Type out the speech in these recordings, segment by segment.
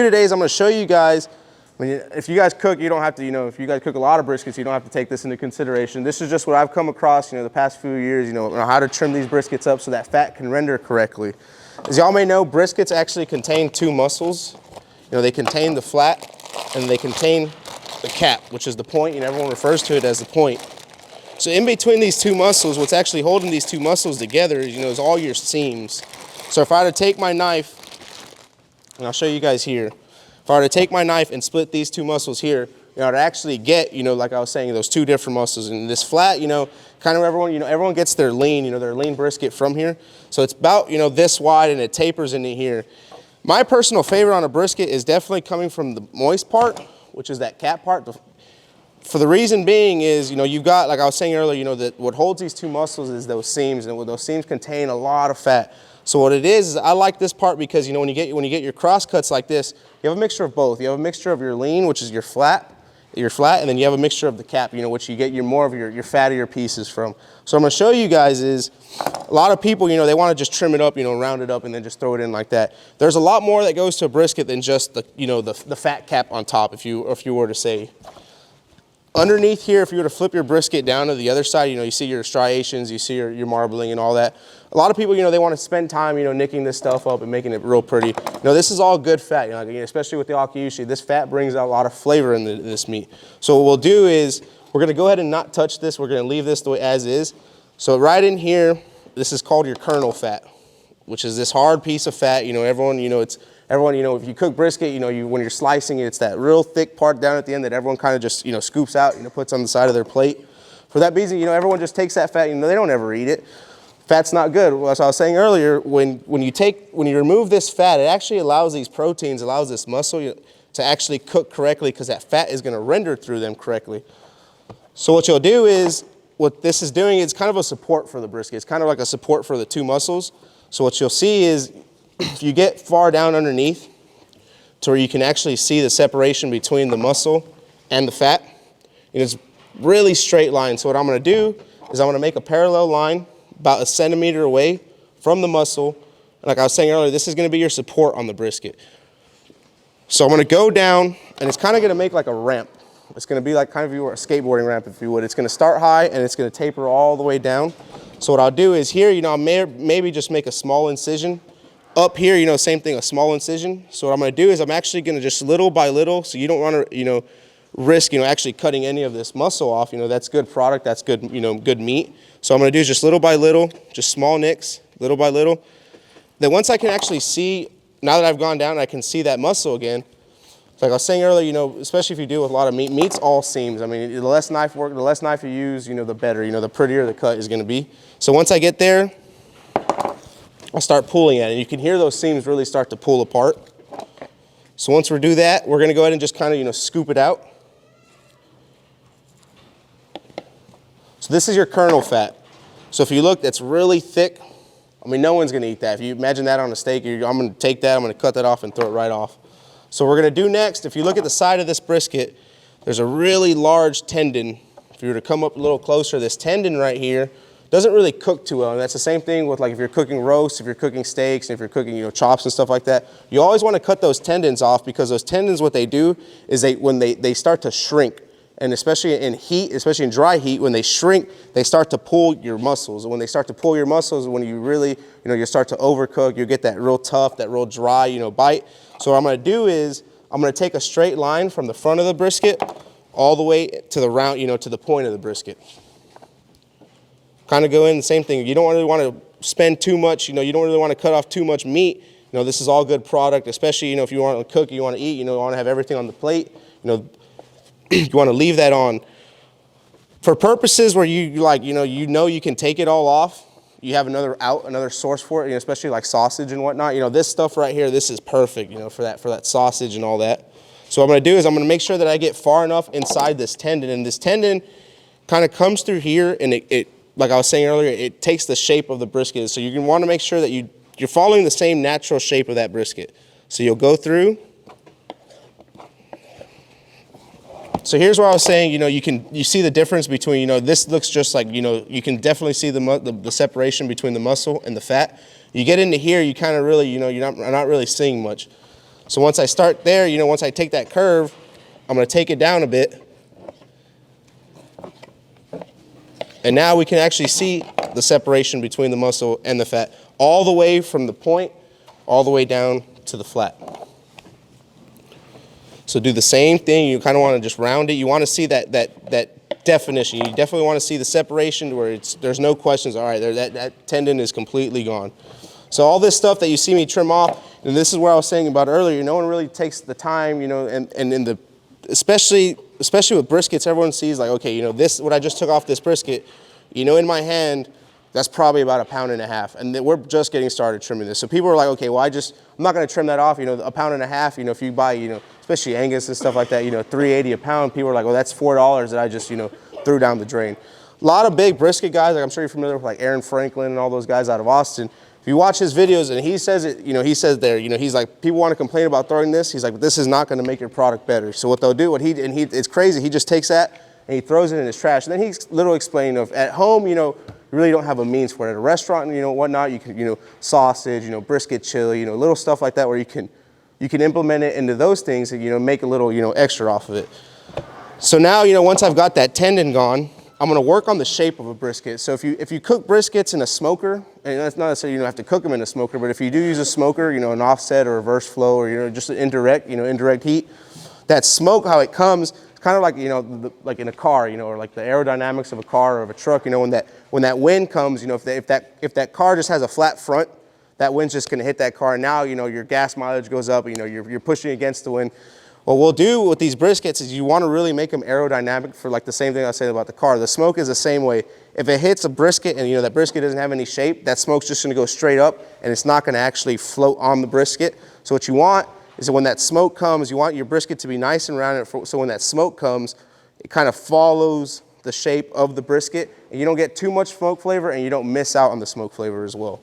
Today is I'm going to show you guys, if you guys cook, you don't have to, if you guys cook a lot of briskets, you don't have to take this into consideration. This is just what I've come across, the past few years, how to trim these briskets up so that fat can render correctly. As y'all may know, briskets actually contain two muscles. They contain the flat and they contain the cap, which is the point, everyone refers to it as the point. So in between these two muscles, what's actually holding these two muscles together is all your seams. So if I were to take my knife, and I'll show you guys here, if I were to take my knife and split these two muscles here, to actually get, like I was saying, those two different muscles. And this flat, kind of everyone gets their lean brisket from here. So it's about, this wide and it tapers into here. My personal favorite on a brisket is definitely coming from the moist part, which is that cap part. For the reason being is, you've got, like I was saying earlier, that what holds these two muscles is those seams, and those seams contain a lot of fat. So what it is I like this part because, when you get your cross cuts like this, you have a mixture of both. You have a mixture of your lean, which is your flat, and then you have a mixture of the cap, which you get more of your fattier pieces from. So I'm going to show you guys is, a lot of people, they want to just trim it up, round it up and then just throw it in like that. There's a lot more that goes to a brisket than just the, the fat cap on top, if you were to say. Underneath here, if you were to flip your brisket down to the other side, you see your striations, you see your marbling and all that. A lot of people, they want to spend time, nicking this stuff up and making it real pretty. This is all good fat, especially with the Akaushi. This fat brings out a lot of flavor in this meat. So what we'll do is, we're going to go ahead and not touch this. We're going to leave this the way as is. So right in here, this is called your kernel fat, which is this hard piece of fat. Everyone, if you cook brisket, when you're slicing it, it's that real thick part down at the end that everyone kind of just, scoops out, puts on the side of their plate. For that reason, everyone just takes that fat, they don't ever eat it. Fat's not good. As I was saying earlier, when you remove this fat, it actually allows these proteins, allows this muscle to actually cook correctly because that fat is going to render through them correctly. So what you'll do is, what this is doing is kind of a support for the brisket. It's kind of like a support for the two muscles. So what you'll see is, if you get far down underneath to where you can actually see the separation between the muscle and the fat, it's really straight line. So what I'm going to do is I'm going to make a parallel line about 1 centimeter away from the muscle. Like I was saying earlier, this is going to be your support on the brisket. So I'm going to go down, and it's kind of going to make like a ramp. It's going to be like kind of a skateboarding ramp, if you would. It's going to start high, and it's going to taper all the way down. So what I'll do is here, I'll maybe just make a small incision. Up here, same thing, a small incision. So what I'm going to do is I'm actually going to just little by little, so you don't want to, risk, actually cutting any of this muscle off. That's good product, that's good, good meat. So I'm going to do is just little by little, just small nicks, little by little. Then once I can actually see, now that I've gone down, I can see that muscle again. Like I was saying earlier, especially if you deal with a lot of meat, meat's all seams. I mean, the less knife work, the less knife you use, the better, the prettier the cut is going to be. So once I get there, I'll start pulling at it. You can hear those seams really start to pull apart. So once we do that, we're going to go ahead and just kind of, scoop it out. So this is your kernel fat. So if you look, it's really thick. I mean, no one's going to eat that. If you imagine that on a steak, I'm going to take that, I'm going to cut that off and throw it right off. So what we're going to do next, if you look at the side of this brisket, there's a really large tendon. If you were to come up a little closer, this tendon right here doesn't really cook too well. And that's the same thing with, like, if you're cooking roasts, if you're cooking steaks, and if you're cooking, chops and stuff like that. You always want to cut those tendons off, because those tendons, what they do is when they start to shrink, and especially in heat, especially in dry heat, when they shrink, they start to pull your muscles. And when they start to pull your muscles, when you really, you start to overcook, you get that real tough, that real dry, bite. So what I'm going to do is I'm going to take a straight line from the front of the brisket all the way to the round, to the point of the brisket. Kind of go in the same thing. You don't really want to spend too much, you don't really want to cut off too much meat. This is all good product, especially, if you want to cook, you want to eat, you want to have everything on the plate, you want to leave that on. For purposes where you can take it all off, you have another source for it, especially like sausage and whatnot. This stuff right here, this is perfect, for that sausage and all that. So what I'm going to do is I'm going to make sure that I get far enough inside this tendon, and this tendon kind of comes through here, and it like I was saying earlier, it takes the shape of the brisket. So you want to make sure that you're following the same natural shape of that brisket. So you'll go through. So here's where I was saying, you see the difference between, this looks just like, you can definitely see the separation between the muscle and the fat. You get into here, you kind of really, you're not really seeing much. So once I start there, you know, once I take that curve, I'm gonna take it down a bit. And now we can actually see the separation between the muscle and the fat, all the way from the point, all the way down to the flat. So do the same thing. You kind of want to just round it. You want to see that definition. You definitely want to see the separation where there's no questions. All right, that tendon is completely gone. So all this stuff that you see me trim off, and this is where I was saying about earlier, no one really takes the time, you know, and in the, especially with briskets, everyone sees like, okay, you know, this, what I just took off this brisket, you know, in my hand, that's probably about 1.5 pounds. And we're just getting started trimming this. So people are like, okay, well, I'm not going to trim that off. You know, 1.5 pounds, you know, if you buy, you know, especially Angus and stuff like that, you know, $3.80 a pound, people are like, well, that's $4 that I just, you know, threw down the drain. A lot of big brisket guys, like I'm sure you're familiar with like Aaron Franklin and all those guys out of Austin. If you watch his videos and he says it, you know, he says there, you know, he's like, people want to complain about throwing this. He's like, but this is not going to make your product better. So what they'll do, it's crazy. He just takes that and he throws it in his trash. And then he's literally explaining of at home, you know, you really don't have a means for it. At a restaurant, you know, whatnot, you can, you know, sausage, you know, brisket chili, you know, little stuff like that where you can implement it into those things and, you know, make a little, you know, extra off of it. So now, you know, once I've got that tendon gone, I'm gonna work on the shape of a brisket. So if you cook briskets in a smoker, and that's not necessarily you don't have to cook them in a smoker, but if you do use a smoker, you know, an offset or reverse flow or, you know, just an indirect heat, that smoke, how it comes, it's kind of like, you know, like in a car, you know, or like the aerodynamics of a car or of a truck, you know, when that wind comes, you know, if that car just has a flat front, that wind's just gonna hit that car. And now, you know, your gas mileage goes up, you know, you're pushing against the wind. What we'll do with these briskets is you want to really make them aerodynamic for like the same thing I said about the car. The smoke is the same way. If it hits a brisket and, you know, that brisket doesn't have any shape, that smoke's just going to go straight up and it's not going to actually float on the brisket. So what you want is that when that smoke comes, you want your brisket to be nice and rounded. So when that smoke comes, it kind of follows the shape of the brisket and you don't get too much smoke flavor and you don't miss out on the smoke flavor as well.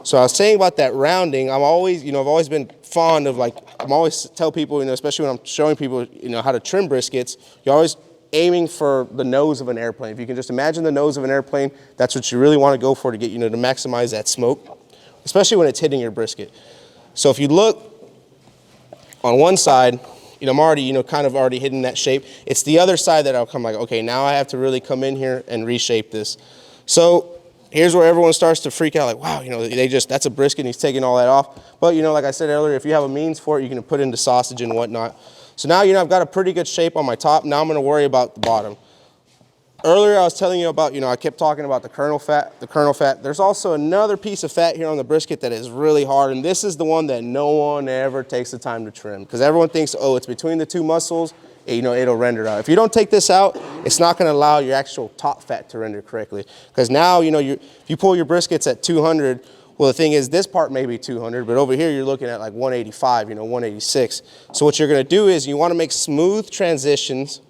So I was saying about that rounding, I've always been fond of like, I'm always tell people, you know, especially when I'm showing people, you know, how to trim briskets, you're always aiming for the nose of an airplane. If you can just imagine the nose of an airplane, that's what you really want to go for to get, you know, to maximize that smoke, especially when it's hitting your brisket. So if you look on one side, you know, I'm already, you know, kind of already hitting that shape. It's the other side that I'll come like, okay, now I have to really come in here and reshape this. So here's where everyone starts to freak out like, wow, you know, that's a brisket and he's taking all that off. But, you know, like I said earlier, if you have a means for it, you can put into sausage and whatnot. So now, you know, I've got a pretty good shape on my top. Now I'm going to worry about the bottom. Earlier I was telling you about, you know, I kept talking about the kernel fat. There's also another piece of fat here on the brisket that is really hard. And this is the one that no one ever takes the time to trim because everyone thinks, oh, it's between the two muscles. You know, it'll render it out. If you don't take this out, it's not going to allow your actual top fat to render correctly. Because now, you know, if you pull your briskets at 200, well, the thing is, this part may be 200, but over here you're looking at like 185, you know, 186. So what you're going to do is you want to make smooth transitions.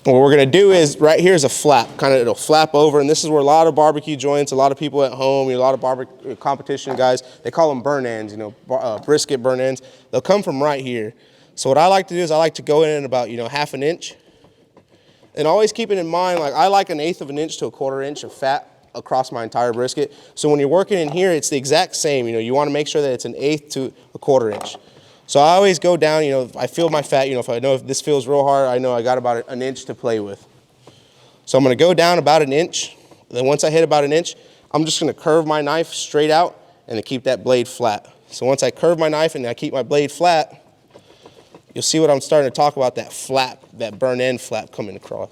What we're going to do is, right here is a flap, it'll flap over, and this is where a lot of barbecue joints, a lot of people at home, you know, a lot of barbecue competition guys, they call them burn ends, you know, brisket burn ends. They'll come from right here. So what I like to do is I like to go in at about, you know, 1/2 inch. And always keeping in mind, like I like 1/8 of an inch to 1/4 inch of fat across my entire brisket. So when you're working in here, it's the exact same. You know, you want to make sure that it's 1/8 to 1/4 inch. So I always go down, you know, I feel my fat, you know, if I know if this feels real hard, I know I got about 1 inch to play with. So I'm going to go down about 1 inch. Then once I hit about 1 inch, I'm just going to curve my knife straight out and to keep that blade flat. So once I curve my knife and I keep my blade flat, you'll see what I'm starting to talk about, that flap, that burn end flap coming across.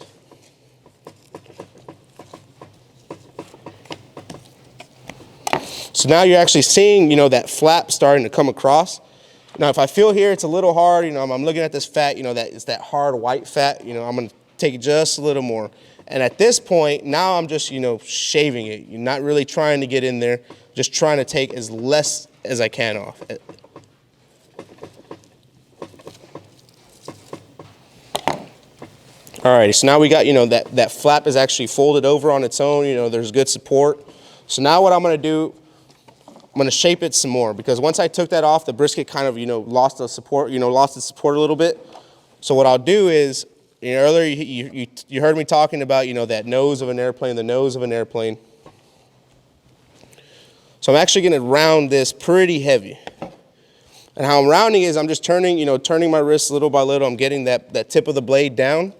So now you're actually seeing, you know, that flap starting to come across. Now, if I feel here it's a little hard, you know, I'm looking at this fat, you know, that it's that hard white fat, you know, I'm going to take just a little more. And at this point, now I'm just, you know, shaving it. You're not really trying to get in there, just trying to take as less as I can off. All right, so now we got, you know, that flap is actually folded over on its own, you know, there's good support. So now what I'm going to do, I'm going to shape it some more because once I took that off, the brisket kind of, you know, lost its support a little bit. So what I'll do is, you know, earlier you heard me talking about, you know, that nose of an airplane, the nose of an airplane. So I'm actually gonna round this pretty heavy. And how I'm rounding is I'm just turning, you know, turning my wrist little by little. I'm getting that tip of the blade down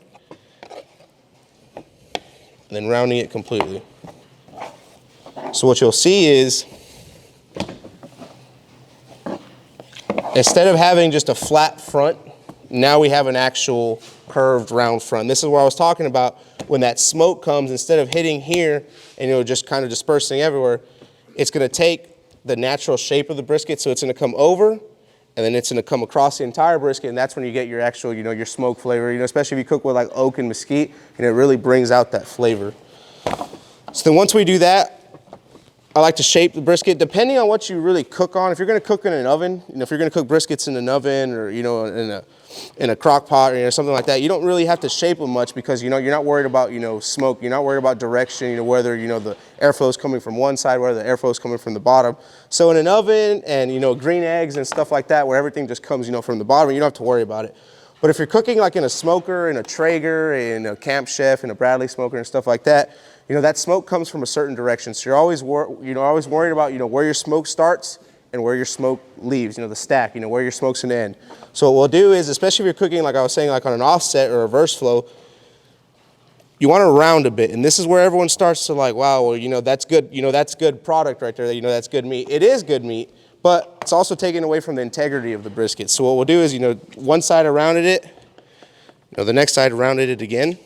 and then rounding it completely. So what you'll see is, instead of having just a flat front, now we have an actual curved round front. This is what I was talking about. When that smoke comes, instead of hitting here and, you know, just kind of dispersing everywhere, it's gonna take the natural shape of the brisket. So it's gonna come over, and then it's gonna come across the entire brisket, and that's when you get your actual, you know, your smoke flavor, you know, especially if you cook with like oak and mesquite, and it really brings out that flavor. So then once we do that, I like to shape the brisket depending on what you really cook on. If you're gonna cook in an oven, you know, if you're gonna cook briskets in an oven or, you know, in a crock pot or, you know, something like that, you don't really have to shape them much because, you know, you're not worried about, you know, smoke. You're not worried about direction, you know, whether, you know, the airflow is coming from one side, whether the airflow is coming from the bottom. So in an oven and, you know, green eggs and stuff like that, where everything just comes, you know, from the bottom, you don't have to worry about it. But if you're cooking like in a smoker, in a Traeger, in a Camp Chef, in a Bradley smoker and stuff like that, you know, that smoke comes from a certain direction. So you're always, always worried about, you know, where your smoke starts and where your smoke leaves, you know, the stack, you know, where your smoke's gonna end. So what we'll do is, especially if you're cooking, like I was saying, like on an offset or reverse flow, you wanna round a bit. And this is where everyone starts to like, wow, well, you know, that's good, you know, that's good product right there, you know, that's good meat. It is good meat, but it's also taken away from the integrity of the brisket. So what we'll do is, you know, one side I rounded it, you know, the next side rounded it again.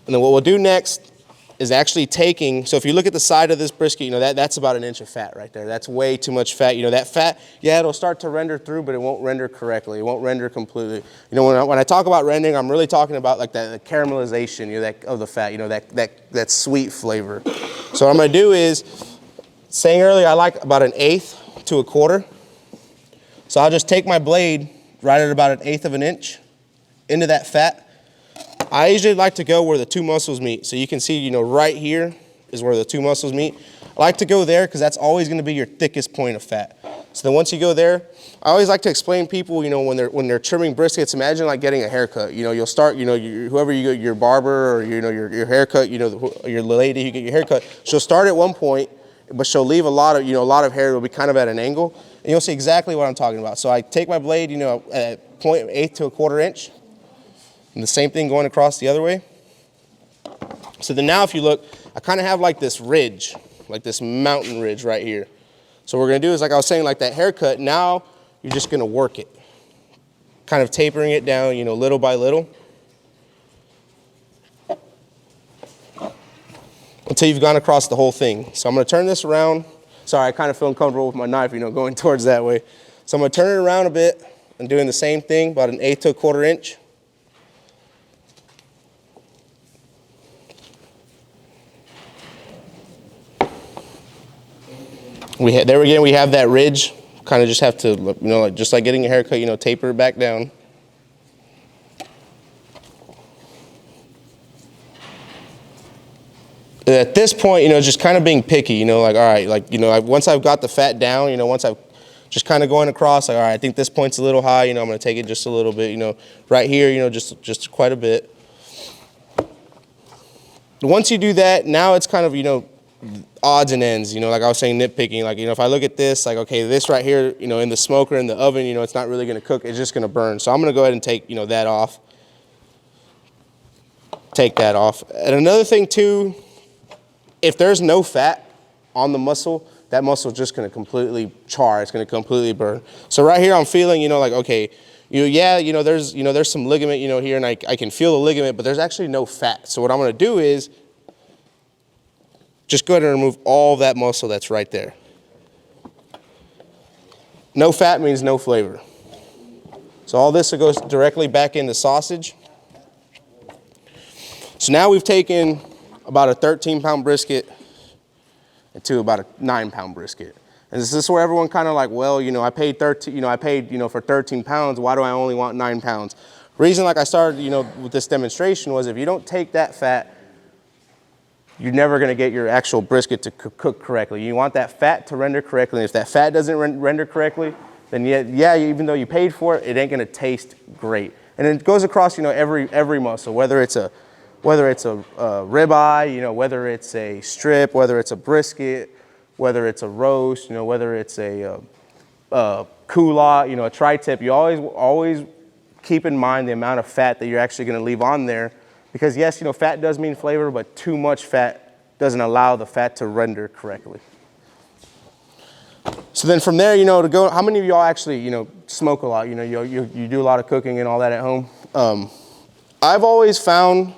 And then what we'll do next is actually taking, so if you look at the side of this brisket, you know, that's about an inch of fat right there. That's way too much fat. You know, that fat, yeah, it'll start to render through, but it won't render correctly. It won't render completely. You know, when I talk about rendering, I'm really talking about like the caramelization, you know, that of the fat, you know, that sweet flavor. So what I'm gonna do is, saying earlier, I like about 1/8 to 1/4. So I'll just take my blade right at about 1/8 of an inch into that fat. I usually like to go where the two muscles meet. So you can see, you know, right here is where the two muscles meet. I like to go there because that's always going to be your thickest point of fat. So then once you go there, I always like to explain people, you know, when they're trimming briskets, imagine like getting a haircut. You know, you'll start, you know, whoever you go, your barber or, you know, your haircut, you know, your lady who get your haircut, she'll start at one point, but she'll leave a lot of, you know, a lot of hair. It'll be kind of at an angle, and you'll see exactly what I'm talking about. So I take my blade, you know, at 0.8 to 1/4 inch. And the same thing going across the other way. So then now if you look, I kind of have like this ridge, like this mountain ridge right here. So what we're gonna do is, like I was saying, like that haircut, now you're just gonna work it. Kind of tapering it down, you know, little by little. Until you've gone across the whole thing. So I'm gonna turn this around. Sorry, I kind of feel uncomfortable with my knife, you know, going towards that way. So I'm gonna turn it around a bit and doing the same thing, about 1/8 to 1/4 inch. There again, we have that ridge. Kind of just have to, you know, like, just like getting a haircut, you know, taper it back down. And at this point, you know, just kind of being picky, you know, like, all right, like, you know, once I've got the fat down, you know, once I've just kind of going across, like, all right, I think this point's a little high, you know, I'm going to take it just a little bit, you know, right here, you know, just quite a bit. Once you do that, now it's kind of, you know, odds and ends, you know, like I was saying, nitpicking, like, you know, if I look at this, like, okay, this right here, you know, in the smoker, in the oven, you know, it's not really going to cook, it's just going to burn. So I'm going to go ahead and take, you know, that off. Take that off. And another thing too, if there's no fat on the muscle, that muscle is just going to completely char, it's going to completely burn. So right here I'm feeling, you know, like, okay, yeah, you know, there's some ligament, you know, here, and I can feel the ligament, but there's actually no fat. So what I'm going to do is just go ahead and remove all that muscle that's right there. No fat means no flavor. So all this goes directly back into sausage. So now we've taken about a 13-pound brisket into about a 9-pound brisket. And this is where everyone kind of like, well, you know, I paid for 13 pounds. Why do I only want 9 pounds? Reason, like I started, you know, with this demonstration was, if you don't take that fat, you're never going to get your actual brisket to cook correctly. You want that fat to render correctly. And if that fat doesn't render correctly, then yeah, even though you paid for it, it ain't going to taste great. And it goes across, you know, every muscle, whether it's a whether it's a ribeye, you know, whether it's a strip, whether it's a brisket, whether it's a roast, you know, whether it's a culotte, you know, a tri-tip, you always keep in mind the amount of fat that you're actually going to leave on there, because yes, you know, fat does mean flavor, but too much fat doesn't allow the fat to render correctly. So then from there, you know, to go, how many of y'all actually, you know, smoke a lot? You know, you do a lot of cooking and all that at home. I've always found, you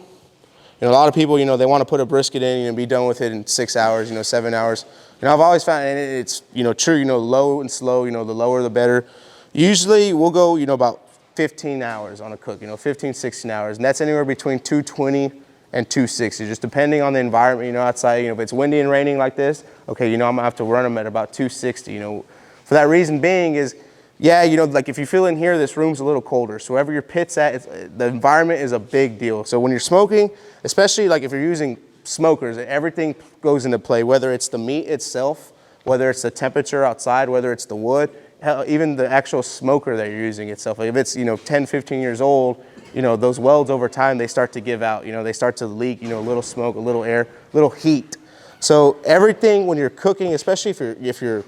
know, a lot of people, you know, they want to put a brisket in and be done with it in 6 hours, you know, 7 hours. And I've always found, and it's, you know, true, you know, low and slow, you know, the lower the better. Usually we'll go, you know, about 15 hours on a cook, you know, 15, 16 hours. And that's anywhere between 220 and 260, just depending on the environment, you know, outside. You know, if it's windy and raining like this, okay, you know, I'm gonna have to run them at about 260, you know. For that reason being is, yeah, you know, like if you feel in here, this room's a little colder. So wherever your pit's at, the environment is a big deal. So when you're smoking, especially like if you're using smokers, everything goes into play, whether it's the meat itself, whether it's the temperature outside, whether it's the wood, hell, even the actual smoker that you're using itself. Like if it's, you know, 10, 15 years old, you know, those welds over time, they start to give out, you know, they start to leak, you know, a little smoke, a little air, a little heat. So everything when you're cooking, especially if you're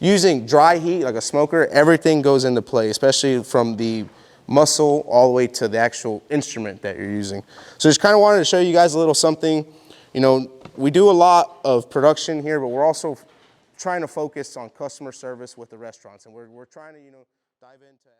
using dry heat like a smoker, everything goes into play, especially from the muscle all the way to the actual instrument that you're using. So just kind of wanted to show you guys a little something. You know, we do a lot of production here, but we're also trying to focus on customer service with the restaurants, and we're trying to, you know, dive into